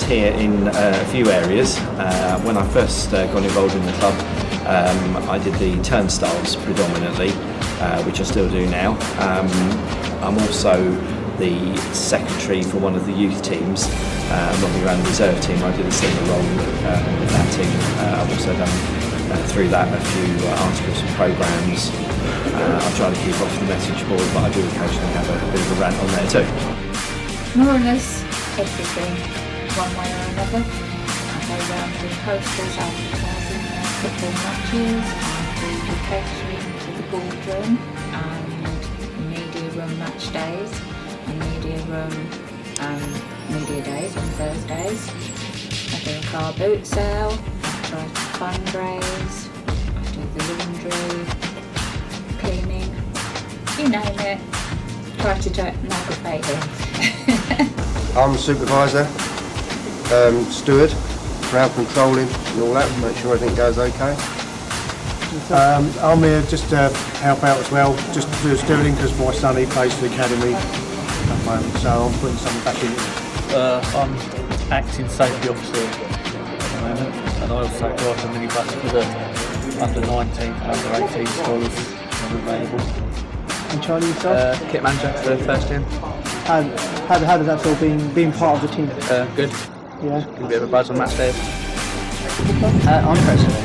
here in a few areas. When I first got involved in the club, I did the turnstiles predominantly, which I still do now. I'm also the secretary for one of the youth teams. When we ran the reserve team, I did a similar role with that team. I've also done through that a few articles and programmes. I try to keep off the message board, but I do occasionally have a bit of a rant on there too. More or less everything, one way or another. I go around with posters advertising football matches, and we do catering to the boardroom and media room match days, and media room media days on Thursdays. I do a car boot sale, I try to fundraise, I do the laundry, cleaning, you name it, try to navigate it. I'm a supervisor, steward, crowd controlling and all that, make sure everything goes okay. I'm here just to help out as well, just to do stewarding because my son, he plays for the academy at the moment, so I'm putting something back in it. I'm acting safety officer at the moment, and I also drive the minibus for the under 19, under 18 scholars when available. And Charlie, yourself? Kit manager for the first team. How does that feel being part of the team? Good. Yeah. A bit of a buzz on match days. I'm president.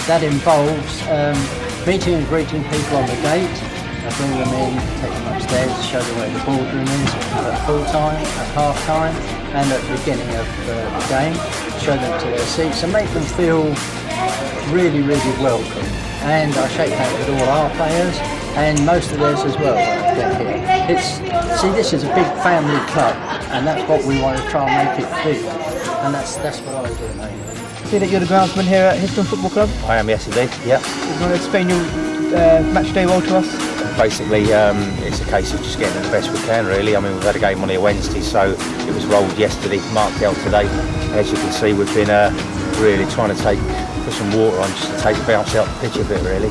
That involves meeting and greeting people on the gate. I bring them in, take them upstairs, show them where the boardroom is at full time, at half time, and at the beginning of the game. Show them to their seats and make them feel really, really welcome. And I shake hands with all our players and most of theirs as well when I get here. See, this is a big family club, and that's what we want to try and make it big. And that's what I do mainly. See that you're the groundsman here at Histon Football Club? I am, yes indeed, yeah. You want to explain your match day well to us? Basically, it's a case of just getting the best we can, really. I mean, we've had a game on here Wednesday, so it was rolled yesterday, marked out today. As you can see, we've been really trying to put some water on just to take the bounce out the pitch a bit, really.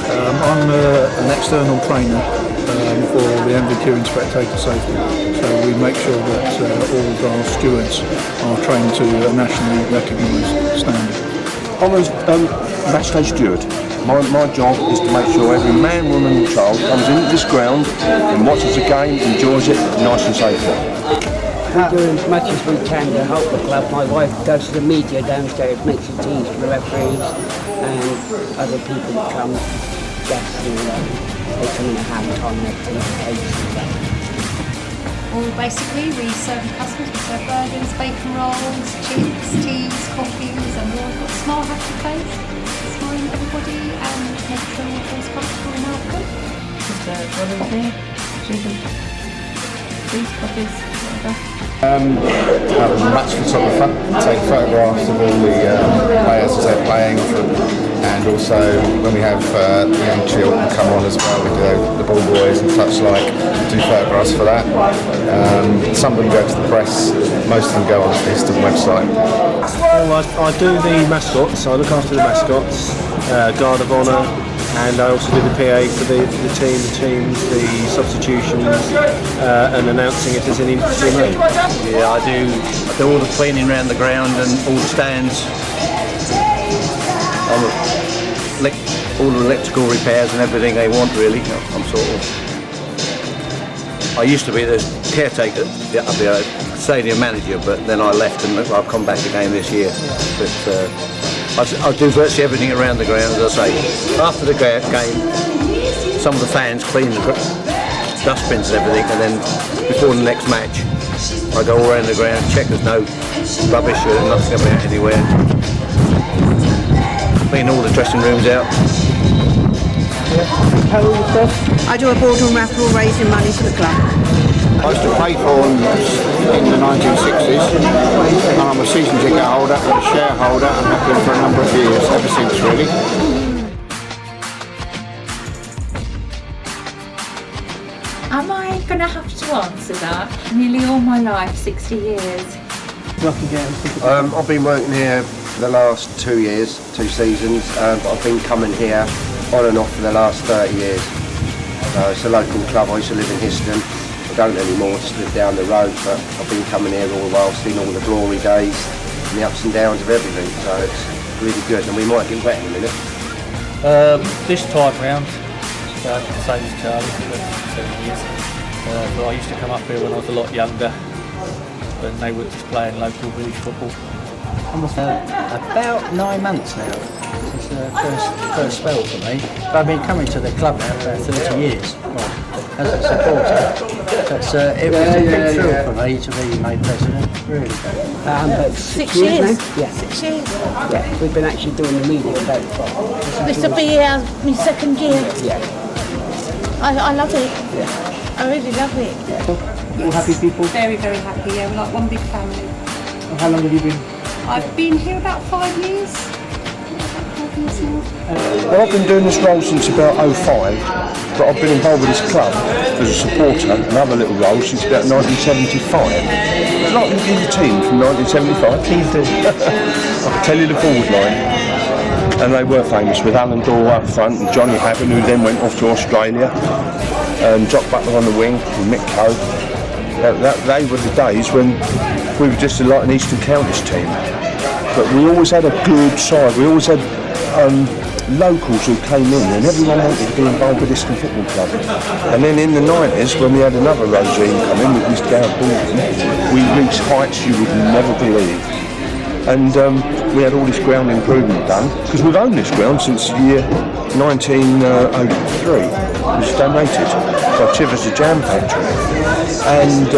I'm an external trainer for the MVQ in spectator safety, so we make sure that all of our stewards are trained to a nationally recognised standard. I'm a match day steward. My job is to make sure every man, woman and child comes into this ground and watches the game, enjoys it nice and safely. We do as much as we can to help the club. My wife does the media downstairs, makes the teas for the referees, and other people come, guests and they come in at half-time, they take cakes and that. Well, basically we serve the customers, we serve burgers, bacon rolls, chips, teas, coffees, and we've got a smile, happy face, smiling at everybody and make sure everyone feels comfortable and welcome. Just volunteer, teas, coffees, whatever. Match photographer, take photographs of all the players as they're playing, and also when we have the young children come on as well, we do the ball boys and such like, do photographs for that. Some of them go to the press, most of them go on the Histon website. Well, I do the mascots, I look after the mascots, Guard of Honour, and I also do the PA for the teams, the substitutions, and announcing if there's any team made. Yeah, I do all the cleaning around the ground and all the stands. All the electrical repairs and everything they want, really. I'm sort of. I used to be the caretaker, the stadium manager, but then I left and I've come back again this year. But I do virtually everything around the ground, as I say. After the game, some of the fans clean the dustbins and everything, and then before the next match, I go all around the ground, check there's no rubbish or nothing coming out anywhere. Clean all the dressing rooms out. I do a boardroom raffle raising money for the club. I used to play for them in the 1960s, and I'm a season ticket holder and a shareholder, and have been for a number of years, ever since really. Am I going to have to answer that? Nearly all my life, 60 years. I've been working here for the last 2 years, 2 seasons, but I've been coming here on and off for the last 30 years. It's a local club. I used to live in Histon, don't anymore, just live down the road, but I've been coming here all the while, seen all the glory days and the ups and downs of everything, so it's really good, and we might get wet in a minute. This time round, I can say this Charlie for 7 years, but I used to come up here when I was a lot younger, when they were just playing local village football. About 9 months now. This is the first spell for me. But I've been coming to the club now for about 30 years. Well, as a supporter. But it was a big thrill for me to be made president, really. About 6 years. now? Yeah. 6 years. Yeah, we've been actually doing the media about This will be my second year. Yeah. I love it. Yeah. I really love it. All happy people? Very, very happy, yeah, we're like one big family. How long have you been? I've been here about 5 years. Well, I've been doing this role since about 05, but I've been involved with this club as a supporter and other little roles since about 1975. It's like looking at a team from 1975. Please do. I can tell you the forward line. And they were famous with Alan Dorr up front and Johnny Havin, who then went off to Australia, and Jock Butler on the wing and Mick Coe. They were the days when we were just like an Eastern Counties team. But we always had a good side. We always had locals who came in, and everyone wanted to be involved with Histon Football Club. And then in the 90s, when we had another regime come in with Mr. Gareth Baldwin, we reached heights you would never believe. And we had all this ground improvement done, because we've owned this ground since the year 1903. It was donated by Chivers, the jam factory. And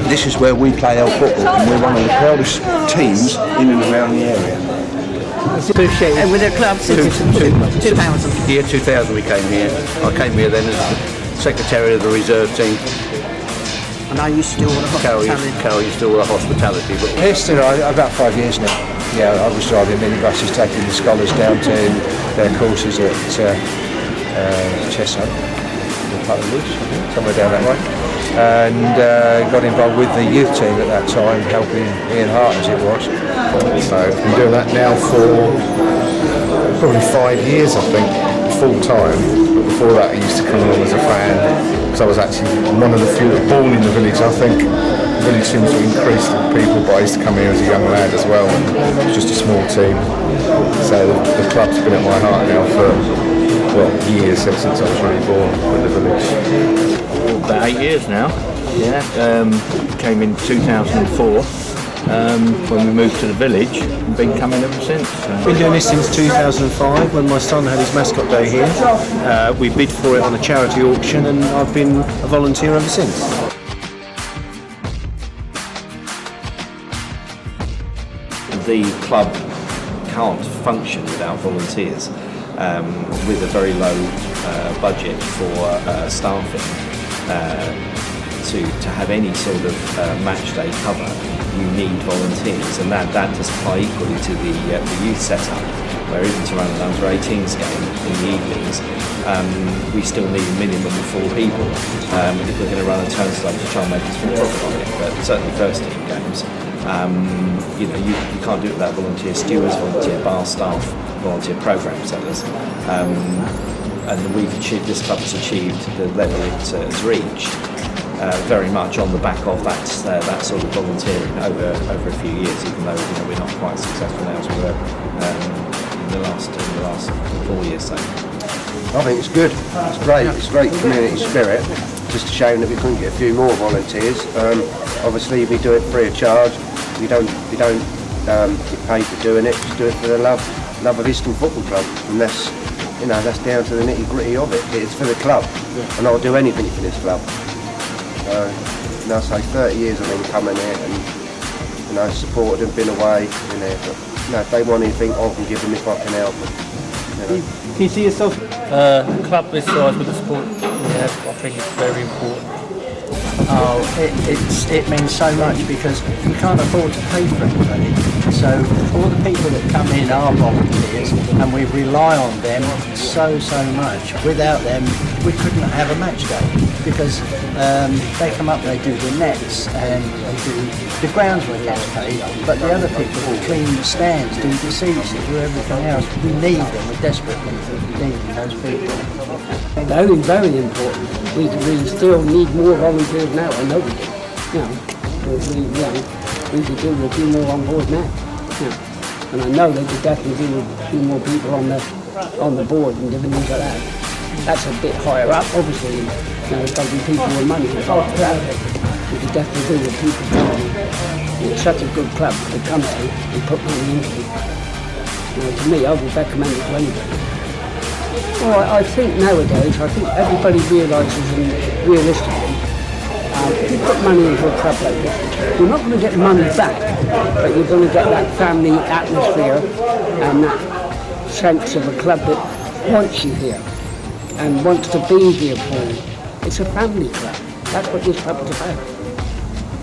this is where we play our football, and we're one of the proudest teams in and around the area. And with a club since 2000. Year 2000 we came here. I came here then as the secretary of the reserve team. And I used to do all the hospitality. Carol used to do all the hospitality. But Histon, about 5 years now. Yeah, I was driving minibuses, taking the scholars down to their courses at Cheshire, somewhere down that way. And got involved with the youth team at that time, helping Ian Hart as it was. So I've been doing that now for probably 5 years, I think, full time. But before that I used to come along as a fan, because I was actually one of the few that were born in the village. I think the village seems to increase the people, but I used to come here as a young lad as well, and it was just a small team. So the club's been at my heart now for, well, years, ever since I was really born in the village. About 8 years now. Yeah. Came in 2004 when we moved to the village, and been coming ever since. Been doing this since 2005 when my son had his mascot day here. We bid for it on a charity auction, and I've been a volunteer ever since. The club can't function without volunteers. With a very low budget for staffing, to have any sort of match day cover, you need volunteers, and that does apply equally to the youth setup, where even to run an under-18s game in the evenings, we still need a minimum of 4 people if we're going to run a turnstile to try and make a small profit on it. But certainly first team games, you can't do it without volunteer stewards, volunteer bar staff, volunteer programme sellers. And this club has achieved the level it has reached very much on the back of that sort of volunteering over a few years, even though we're not quite as successful now as we were in the last 4 years. So I think it's good. It's great. It's great community spirit. Just a shame that we couldn't get a few more volunteers. Obviously, we do it free of charge. We don't get paid for doing it. Just do it for the love of Histon Football Club, and that's down to the nitty gritty of it. It's for the club, and I'll do anything for this club. So, say 30 years I've been coming here and supported and been away, but if they want anything, I can give them if I can help them. Can you see yourself? A club this size with the sport, I think it's very important. Oh, it means so much, because you can't afford to pay for everybody. So all the people that come in are volunteers, and we rely on them so much. Without them, we couldn't have a match day. because they come up, they do the nets and they do the grounds where gets paid, but the other people will clean the stands, do the seats, they do everything else. We need them, we're desperately needing those people. Very, very important. We still need more volunteers now. I know we do. We could do a few more on board now. And I know they could definitely do a few more people on the board and different things like that. That's a bit higher up, obviously. There's got to be people with money involved with that. We could definitely do with people coming. It's such a good club to come to and put money into it. To me, I would recommend it to anybody. Well, I think nowadays, everybody realises and realistically, if you put money into a club like this, you're not going to get money back, but you're going to get that family atmosphere and that sense of a club that wants you here and wants to be here for you. It's a family club. That's what this club is about.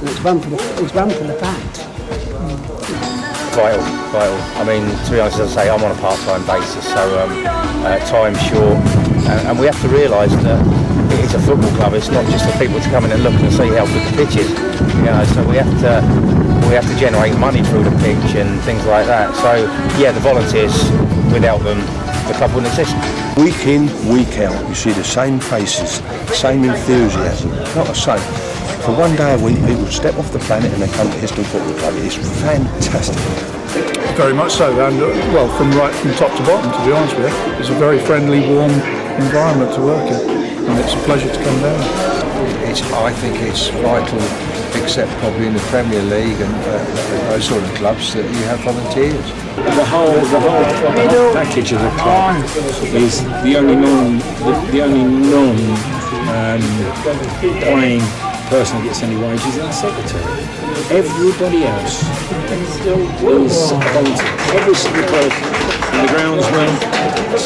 And it's run for the fans. Vital. I mean, to be honest, as I say, I'm on a part-time basis, so time's short, and we have to realise that it's a football club. It's not just for people to come in and look and see how good the pitch is. So we have to generate money through the pitch and things like that. So yeah, the volunteers, without them, the club wouldn't exist. Week in, week out, you see the same faces, same enthusiasm, not the same. For one day a week, people step off the planet and they come to Histon Football Club. It's fantastic. Very much so, and from top to bottom, to be honest with you, it's a very friendly, warm environment to work in, and it's a pleasure to come down. I think it's vital, except probably in the Premier League and those sort of clubs, that you have volunteers. The whole package of the club is the only non-playing person that gets any wages and the secretary. Everybody else is volunteer. Every single person, from the groundsman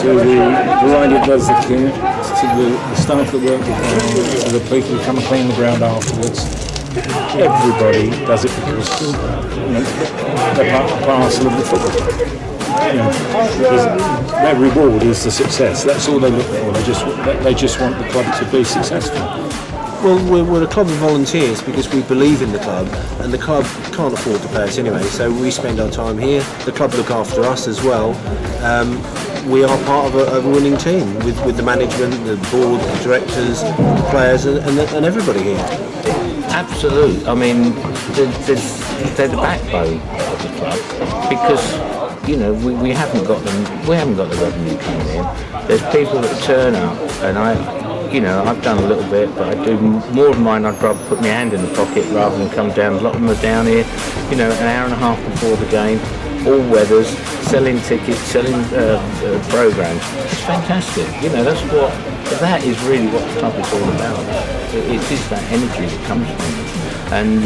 to the variety that does the kit, to the staff that work the ground, to the people who come and clean the ground afterwards. Everybody does it because they're part and parcel of the football club. Their reward is the success. That's all they look for. They just want the club to be successful. Well, we're a club of volunteers because we believe in the club, and the club can't afford to pay us anyway, so we spend our time here. The club look after us as well. We are part of a winning team with the management, the board, the directors, the players, and everybody here. Absolutely. I mean, they're the backbone of the club because we haven't got them. We haven't got the revenue coming in. There's people that turn up, and I've done a little bit, but I do more of mine. I'd rather put my hand in the pocket rather than come down. A lot of them are down here, an hour and a half before the game, all weathers, selling tickets, selling programs. It's fantastic. That is really what the club is all about. It is that energy that comes from it. And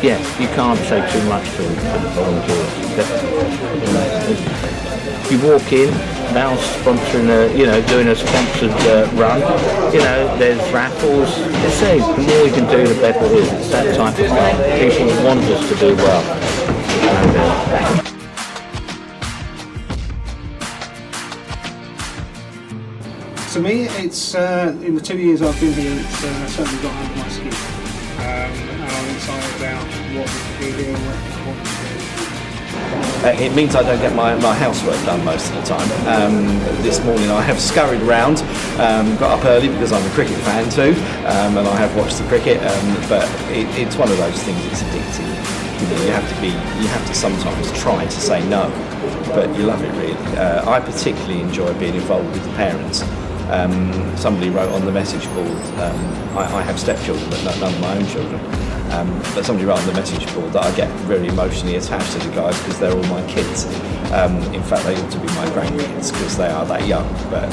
yeah, you can't say too much for the volunteers. You walk in, Val's sponsoring doing a sponsored run. There's raffles. The more we can do, the better it is. It's that type of thing. People want us to do well. To me, it's in the 2 years I've been here, it's certainly got under my skin. And I'm excited about what we can do here and what we can do. It means I don't get my housework done most of the time. This morning I have scurried around, got up early because I'm a cricket fan too, and I have watched the cricket. But it's one of those things. It's addictive. You have to sometimes try to say no, but you love it really. I particularly enjoy being involved with the parents. Somebody wrote on the message board, I have stepchildren but none of my own children, but somebody wrote on the message board that I get very emotionally attached to the guys because they're all my kids. In fact, they ought to be my grandkids because they are that young, but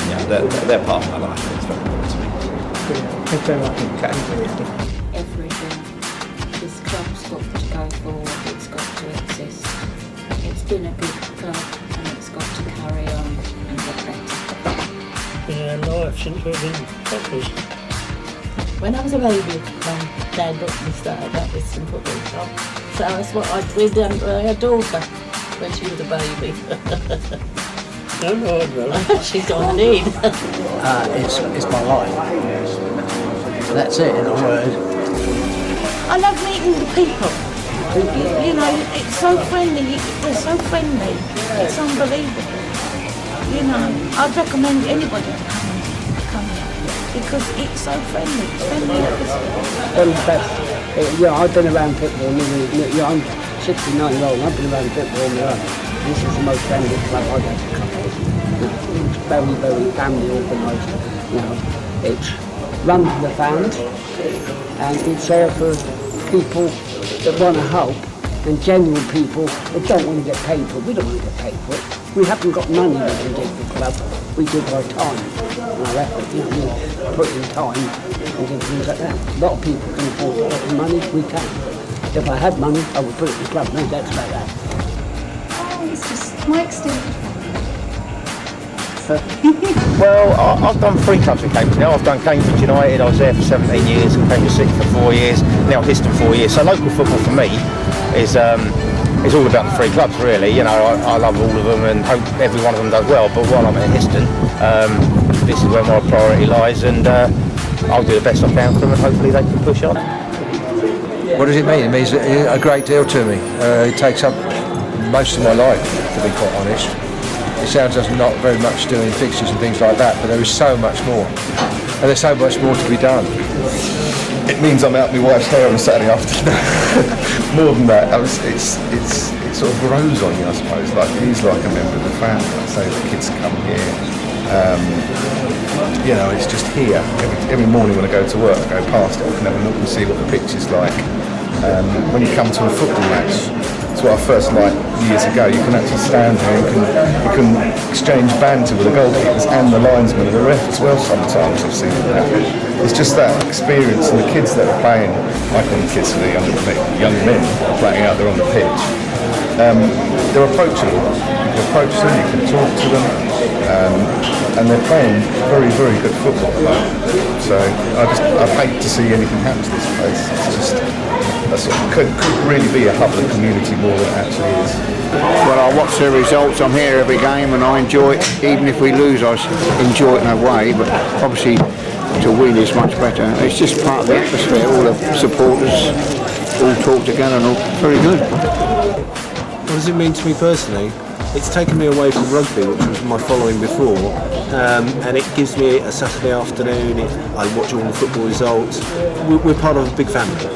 they're part of my life and it's very important to me. Thank you very much. Okay. Everything. This club's got to go forward, it's got to exist. It's been a good club and it's got to carry on and get better. Life since we've been footballers. When I was a baby, my dad got me started at this football club. So that's what I did with her daughter when she was a baby. No, She's on the need. It's my life. That's it in a word. I love meeting the people. You know, it's so friendly. They're so friendly. It's unbelievable. You know, I'd recommend anybody to come here because it's so friendly. It's friendly. One of the best. I've been around football. I'm 69 years old. I've been around football all my life. This is the most friendly club I've ever come to. It's very, very family organised. You know, it's run for the fans, and it's there for people that want to help, and genuine people that don't want to get paid for it. We don't want to get paid for it. We haven't got money we can give the club. We give our time and our effort. You know, we put in time and do things like that. A lot of people can afford to put in money. We can't. If I had money, I would put it in the club. No doubts about that. Oh, it's just my extended Well, I've done 3 clubs in Cambridge now. I've done Cambridge United, I was there for 17 years, and Cambridge City for 4 years, now Histon 4 years. So local football for me is all about the 3 clubs really. You know, I love all of them and hope every one of them does well, but while I'm at Histon, this is where my priority lies, and I'll do the best I can for them and hopefully they can push on. What does it mean? It means a great deal to me. It takes up most of my life, to be quite honest. It sounds as not very much doing fixtures and things like that, but there is so much more. And there's so much more to be done. It means I'm out my wife's hair on a Saturday afternoon. More than that, it sort of grows on you, I suppose. Like it is like a member of the family. Like say the kids come here. You know, it's just here. Every morning when I go to work, I go past it. I can have a look and see what the pitch is like. When you come to a football match, it's what I first liked years ago. You can actually stand there, you can exchange banter with the goalkeepers and the linesmen and the ref as well sometimes. I've seen that. It's just that experience, and the kids that are playing, I call them kids, the young men playing out there on the pitch. They're approachable. You can approach them, you can talk to them, and they're playing very, very good football at the moment. So I'd hate to see anything happen to this place. It's just could really be a hub of the community more than it actually is. Well, I watch the results. I'm here every game and I enjoy it. Even if we lose, I enjoy it in a way, but obviously to win is much better. It's just part of the atmosphere. All the supporters all talk together and all very good. What does it mean to me personally? It's taken me away from rugby, which was my following before, and it gives me a Saturday afternoon. I watch all the football results. We're part of a big family,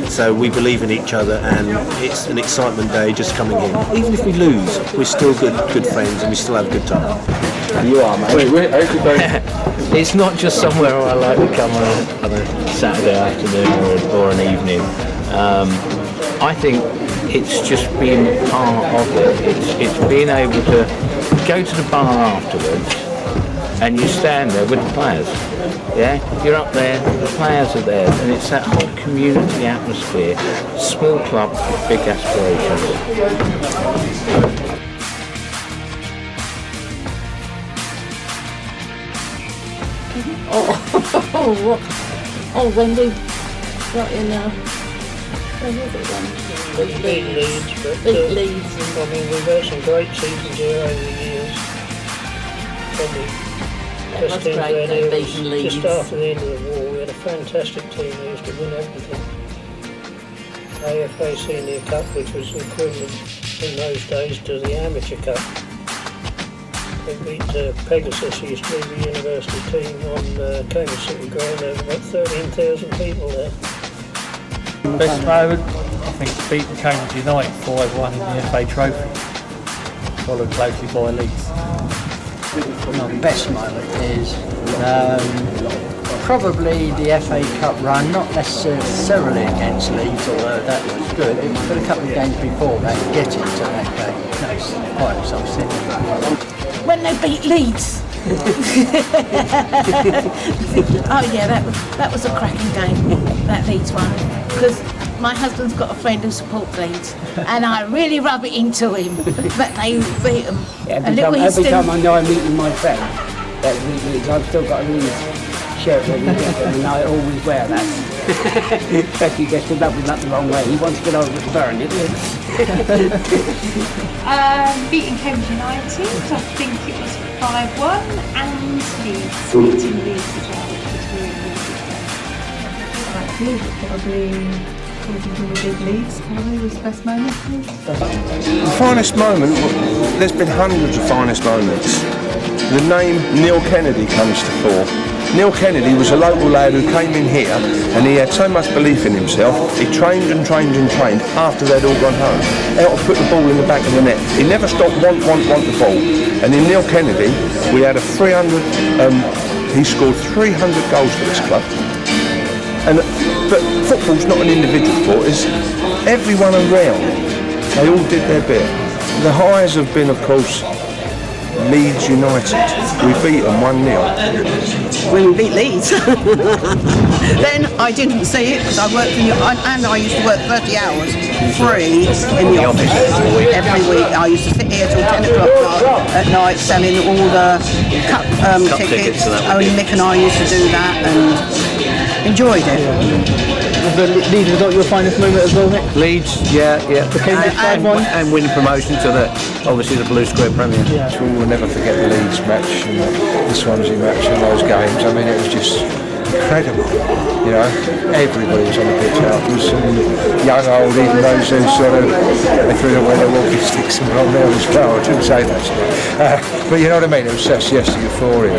so we believe in each other, and it's an excitement day just coming in. Even if we lose, we're still good friends, and we still have a good time. You are, mate. It's not just somewhere I like to come on a Saturday afternoon or an evening. I think it's just being part of it. It's being able to go to the bar afterwards and you stand there with the players. Yeah, you're up there, the players are there, and it's that whole community atmosphere. Small club with big aspirations. When we got in where was it then? Big Leeds, but I mean we've had some great seasons here over the years. Probably best teams we had here was just after the end of the war. We had a fantastic team that used to win everything. AFA Senior Cup, which was equivalent in those days to the Amateur Cup. They beat Pegasus, used to be the university team on Cambridge City Ground. There were about 13,000 people there. Best moment, I think, it's beating Cambridge United 5-1 in the FA Trophy, followed closely by Leeds. My best moment is probably the FA Cup run, not necessarily against Leeds, although that was good. It was a couple of games before that, getting to that game. That was quite exciting. When they beat Leeds. Oh yeah, that was a cracking game, that Leeds one. Because my husband's got a friend who supports Leeds, and I really rub it into him that they beat them. Yeah, every time I know I'm meeting my friend that beat Leeds, I've still got a Leeds shirt when we get them, and I always wear that. Especially gets to rub him up the wrong way. He wants to get over the burn, isn't he? Beating Cambridge United, I think it was 5-1, and Leeds, beating Leeds as well, which was really, really good. you, but probably talking to the big leagues probably was the best moment for you. The finest moment, there's been hundreds of finest moments. The name Neil Kennedy comes to fore. Neil Kennedy was a local lad who came in here and he had so much belief in himself, he trained and trained and trained after they'd all gone home. Out to put the ball in the back of the net. He never stopped want the ball. And in Neil Kennedy, we had a 300, he scored 300 goals for this club. But football's not an individual sport, it's everyone around. They all did their bit. The highs have been, of course, Leeds United. We beat them 1-0. When we beat Leeds. Then I didn't see it because I worked and I used to work 30 hours free in the office every week. I used to sit here till 10 o'clock at night selling all the cup tickets. Only Mick and I used to do that and enjoyed it. Was the Leeds result your finest moment as well, Nick? Leeds, yeah. And win promotion to obviously the Blue Square Premier. Yeah. We'll never forget the Leeds match and the Swansea match and those games. I mean, it was just incredible. You know, everybody was on the pitch afterwards, and young, old, even those who sort of they threw away their walking sticks and were on there as well. I shouldn't say that. But you know what I mean? It was such euphoria.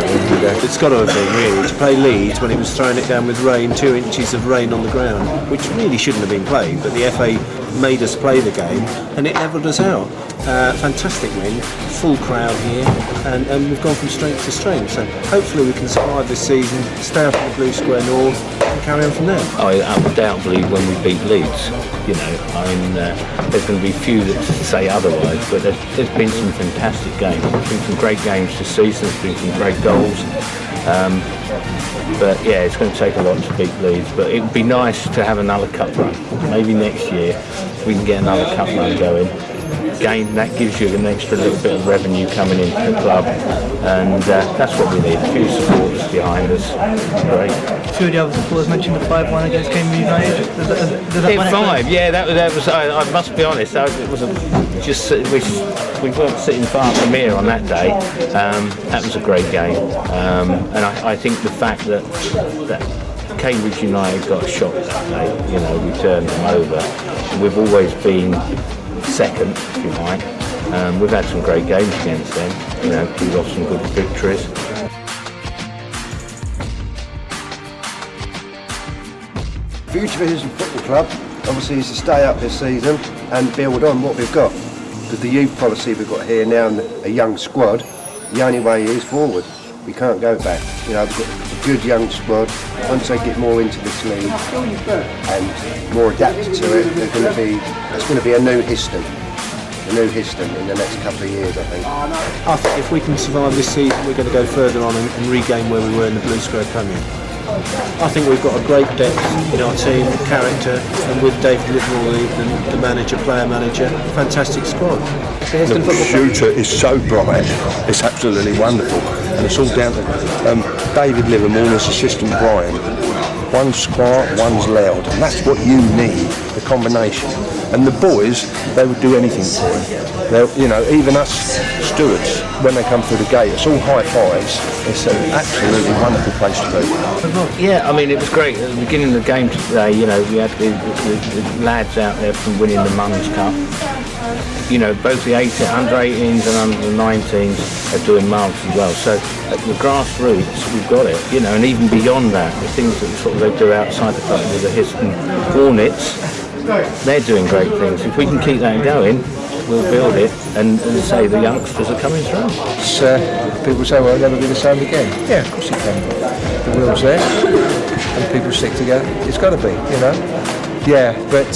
It's got to have been really to play Leeds when it was throwing it down with rain, 2 inches of rain on the ground, which really shouldn't have been played. But the FA made us play the game, and it levelled us out. Fantastic win, full crowd here, and we've gone from strength to strength. So hopefully we can survive this season, stay up in the Blue Square North, and carry on from there. Undoubtedly, when we beat Leeds, you know, I mean, there's going to be few that say otherwise, but there's been some fantastic games. There's been some great games this season. There's been some great goals. But yeah, it's going to take a lot to beat Leeds. But it would be nice to have another cup run. Maybe next year we can get another cup run going. Again, that gives you an extra little bit of revenue coming into the club, and that's what we need. A few supporters behind us. Great. A few of the other supporters mentioned the 5-1 against Cambridge United. Does that 5, yeah. That was. I must be honest. It was we weren't sitting far from here on that day. That was a great game, and I think the fact that Cambridge United got a shock that day. You know, we turned them over. We've always been second, if you like. We've had some great games against them. You know, we've got some good victories. The future for Histon Football Club obviously is to stay up this season and build on what we've got. Because the youth policy we've got here now and a young squad, the only way is forward. We can't go back. You know, we've got a good young squad. Once they get more into this league and more adapted to it, it's going to be a new Histon. A new Histon in the next couple of years, I think. I think if we can survive this season, we're going to go further on and regain where we were in the Blue Square Premier. I think we've got a great depth in our team, character, and with David Livermore, the manager, player manager, fantastic squad. The future is so bright, it's absolutely wonderful, and it's all down to David Livermore and his assistant Brian. One's quiet, one's loud, and that's what you need, the combination. And the boys, they would do anything for you. You know, even us stewards, when they come through the gate, it's all high fives. It's an absolutely wonderful place to be. Yeah, I mean, it was great. At the beginning of the game today, you know, we had the lads out there from winning the Mums Cup. You know, both the under 18s and under the 19s are doing marvellously well. So at the grassroots, we've got it, you know, and even beyond that, the things that sort of they do outside the club with the Histon Hornets, they're doing great things. If we can keep that going, we'll build it, and say the youngsters are coming through. People say, well, it'll never be the same again. Yeah, of course it can. The will's there, and people stick together. It's got to be, you know. Yeah, but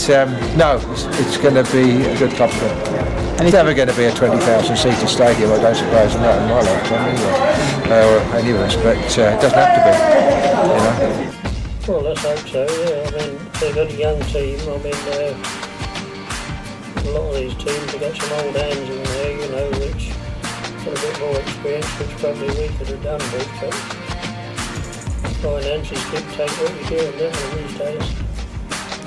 no, it's going to be a good club. It's never going to be a 20,000-seater stadium. I don't suppose in that in my lifetime either, or anyone's. But it doesn't have to be, you know. Well, let's hope so. Yeah, I mean, they've got a young team. I mean, a lot of these teams have got some old hands in there, you know, which got a bit more experience, which probably we could have done with. But finances dictate what you do, and these days.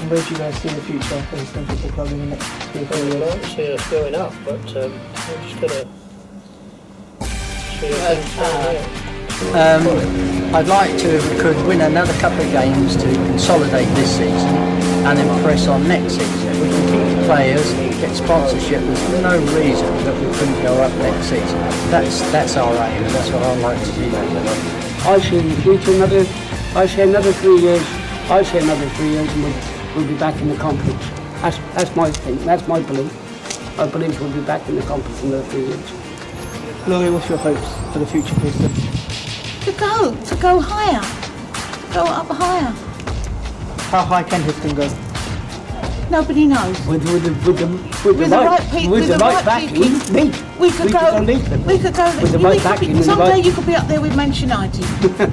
And where do you guys see the future for the Histon Football Club in the next 3 or 4 years? I'd like to see us going up, but we're just going to see us I'd like to, if we could, win another couple of games to consolidate this season and then press on next season. We can keep the players, get sponsorship. There's no reason that we couldn't go up next season. That's our aim, and that's what I'd like to see. I see in the future another 3 years. I say another 3 years and we'll be back in the conference. That's my thing. That's my belief. I believe we'll be back in the conference in another 3 years. Laurie, what's your hopes for the future for Histon? To go higher, go up higher. How high can Histon go? Nobody knows. With the right people, with the right backing, we could go. With the right backing, someday you could be up there with Manchester United.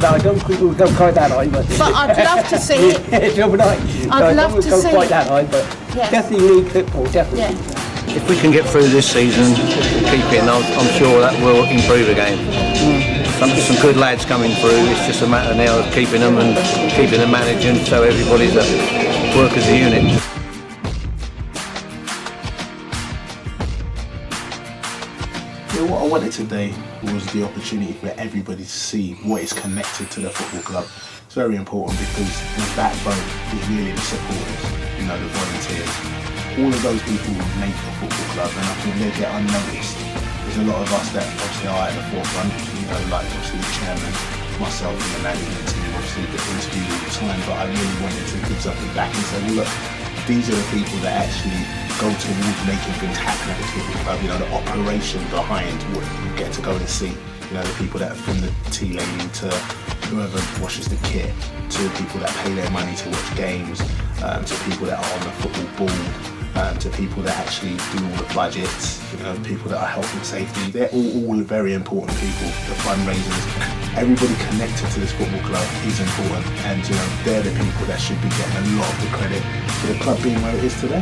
No, I don't think we'll go quite that high, but I'd love to see it. I'd love to see go quite it. that high, but Yes. definitely league football, definitely. Yeah. If we can get through this season, keep it, and I'm sure that will improve again. Some good lads coming through. It's just a matter now of keeping them and keeping them managing, so everybody's work as a unit. What I wanted today was the opportunity for everybody to see what is connected to the football club. It's very important because the backbone is really the supporters, the volunteers. All of those people make the football club, and I think they get unnoticed. There's a lot of us that obviously are at the forefront, like obviously the chairman, myself and the management team obviously get interviewed all the time, but I really wanted to give something back and say, well look, these are the people that actually go towards making things happen at the football club, the operation behind what you get to go and see. The people that are from the tea lady to whoever washes the kit, to people that pay their money to watch games, to people that are on the football board, to people that actually do all the budgets, people that are health and safety. They're all very important people, the fundraisers. Everybody connected to this football club is important, and they're the people that should be getting a lot of the credit for the club being where it is today.